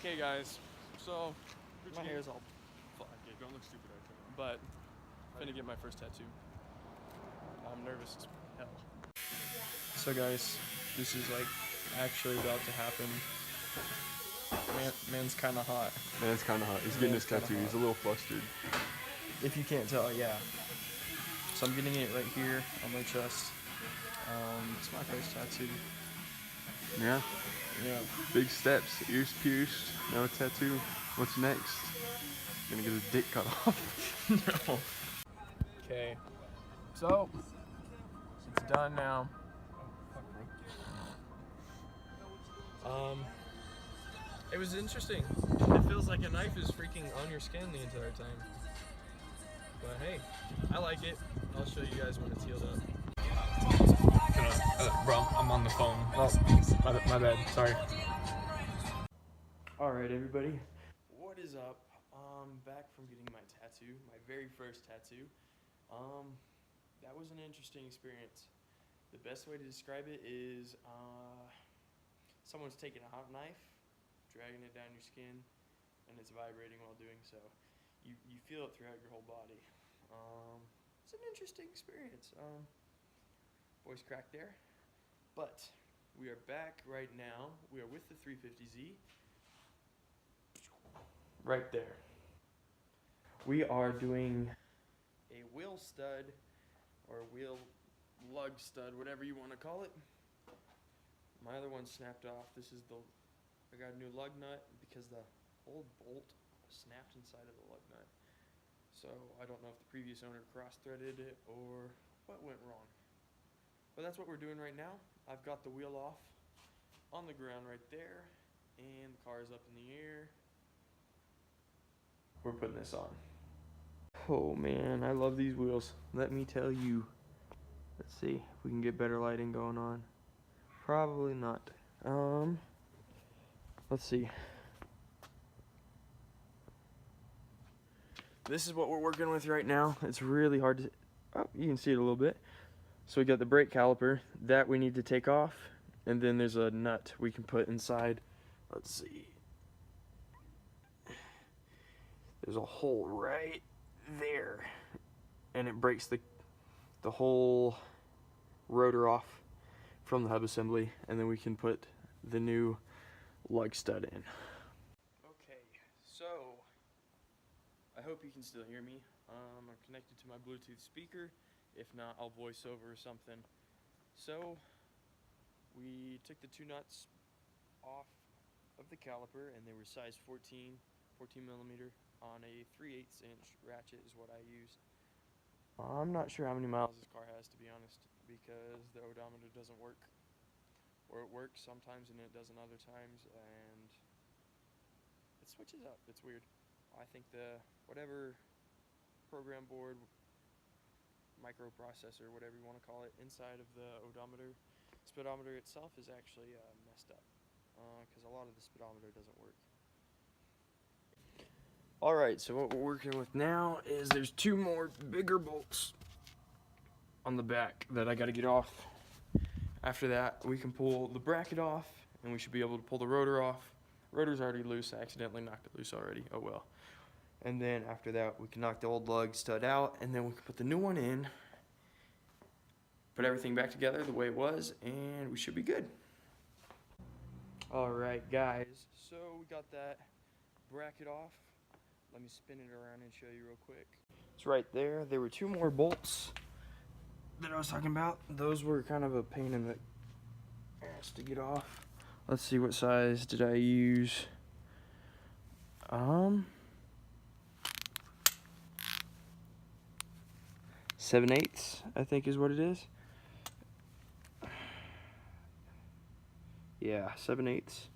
Okay, guys, so My hair's all fuck it, don't look stupid out there. But I'm finna get my first tattoo. I'm nervous as hell. So guys, this is like actually about to happen. Man's kind of hot. Man's kind of hot. He's getting his tattoo. He's a little flustered. If you can't tell, yeah. So I'm getting it right here on my chest. It's my first tattoo. Yeah. Yeah. Big steps. Ears pierced. Now a tattoo. What's next? Gonna get his dick cut off. No. Okay. So it's done now. It was interesting. It feels like a knife is freaking on your skin the entire time. But hey, I like it. I'll show you guys when it's healed up. Bro, I'm on the phone. Oh, my bad. Sorry. Alright, everybody. What is up? Back from getting my tattoo, my very first tattoo. That was an interesting experience. The best way to describe it is someone's taking a hot knife, dragging it down your skin, and it's vibrating while doing so. You feel it throughout your whole body. It's an interesting experience. Voice crack there. But we are back right now. We are with the 350Z. Right there. We are doing a wheel stud or wheel lug stud, whatever you want to call it. My other one snapped off. I got a new lug nut because the old bolt snapped inside of the lug nut. So I don't know if the previous owner cross-threaded it or what went wrong. But that's what we're doing right now. I've got the wheel off on the ground right there, and the car is up in the air. We're putting this on. Oh man, I love these wheels. Let me tell you. Let's see if we can get better lighting going on. Probably not. Let's see. This is what we're working with right now. It's really hard to, oh, you can see it a little bit. So we got the brake caliper that we need to take off, and then there's a nut we can put inside. Let's see. There's a hole right there, and it breaks the whole rotor off from the hub assembly, and then we can put the new lug stud in. Okay, so I hope you can still hear me. I'm connected to my Bluetooth speaker. If not, I'll voice over or something. So we took the two nuts off of the caliper, and they were size 14 millimeter on a 3/8 inch ratchet is what I used. I'm not sure how many miles this car has, to be honest, because the odometer doesn't work. Or it works sometimes and it doesn't other times, and it switches up. It's weird. I think whatever program board, microprocessor, whatever you want to call it, inside of the speedometer itself is actually messed up, because a lot of the speedometer doesn't work. Alright, so what we're working with now is there's two more bigger bolts on the back that I got to get off. After that, we can pull the bracket off, and we should be able to pull the rotor off. Rotor's already loose. I accidentally knocked it loose already. Oh well. And then after that, we can knock the old lug stud out, and then we can put the new one in, put everything back together the way it was, and we should be good. Alright guys, so we got that bracket off. Let me spin it around and show you real quick. It's right there. There were two more bolts that I was talking about. Those were kind of a pain in the ass to get off. Let's see, what size did I use? 7/8, I think is what it is. Yeah, 7/8.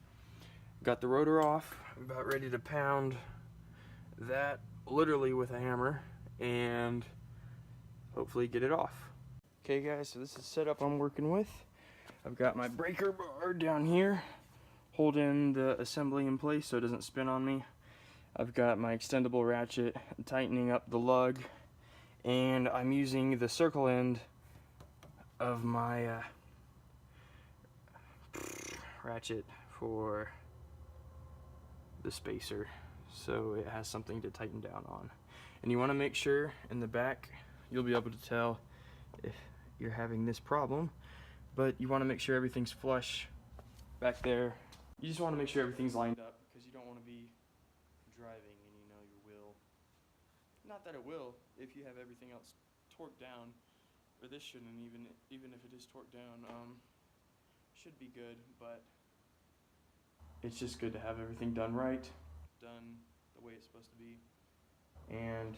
Got the rotor off. I'm about ready to pound that literally with a hammer and hopefully get it off. Okay guys, so this is the setup I'm working with. I've got my breaker bar down here holding the assembly in place so it doesn't spin on me. I've got my extendable ratchet tightening up the lug, and I'm using the circle end of my ratchet for the spacer, so it has something to tighten down on. And you want to make sure in the back, you'll be able to tell if you're having this problem, but you want to make sure everything's flush back there. You just want to make sure everything's lined up, because you don't want to be driving and you know your wheel. Not that it will, if you have everything else torqued down, or this shouldn't even if it is torqued down, should be good, but it's just good to have everything done right, done the way it's supposed to be, and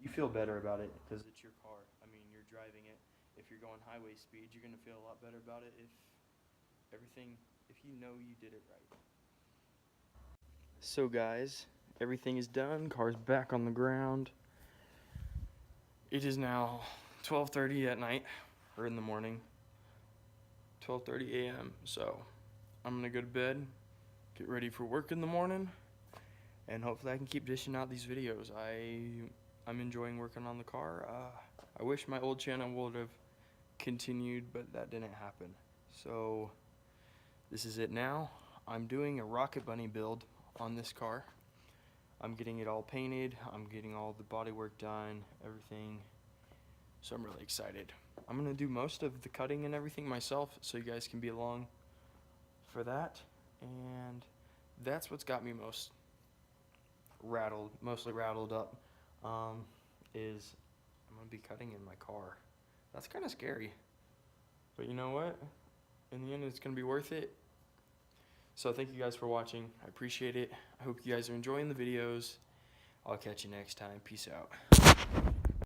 you feel better about it because it's your car. I mean, you're driving it. If you're going highway speed, you're gonna feel a lot better about it if you know you did it right. So guys, everything is done. Car's back on the ground. It is now 12:30 at night, or in the morning. 12:30 a.m. So I'm gonna go to bed, get ready for work in the morning, and hopefully I can keep dishing out these videos. I'm enjoying working on the car. I wish my old channel would have continued, but that didn't happen. So this is it now. I'm doing a Rocket Bunny build on this car. I'm getting it all painted. I'm getting all the bodywork done, everything. So I'm really excited. I'm gonna do most of the cutting and everything myself, so you guys can be along for that. And that's what's got me mostly rattled up, is I'm gonna be cutting in my car. That's kind of scary, but you know what? In the end, it's gonna be worth it. So thank you guys for watching. I appreciate it. I hope you guys are enjoying the videos. I'll catch you next time. Peace out.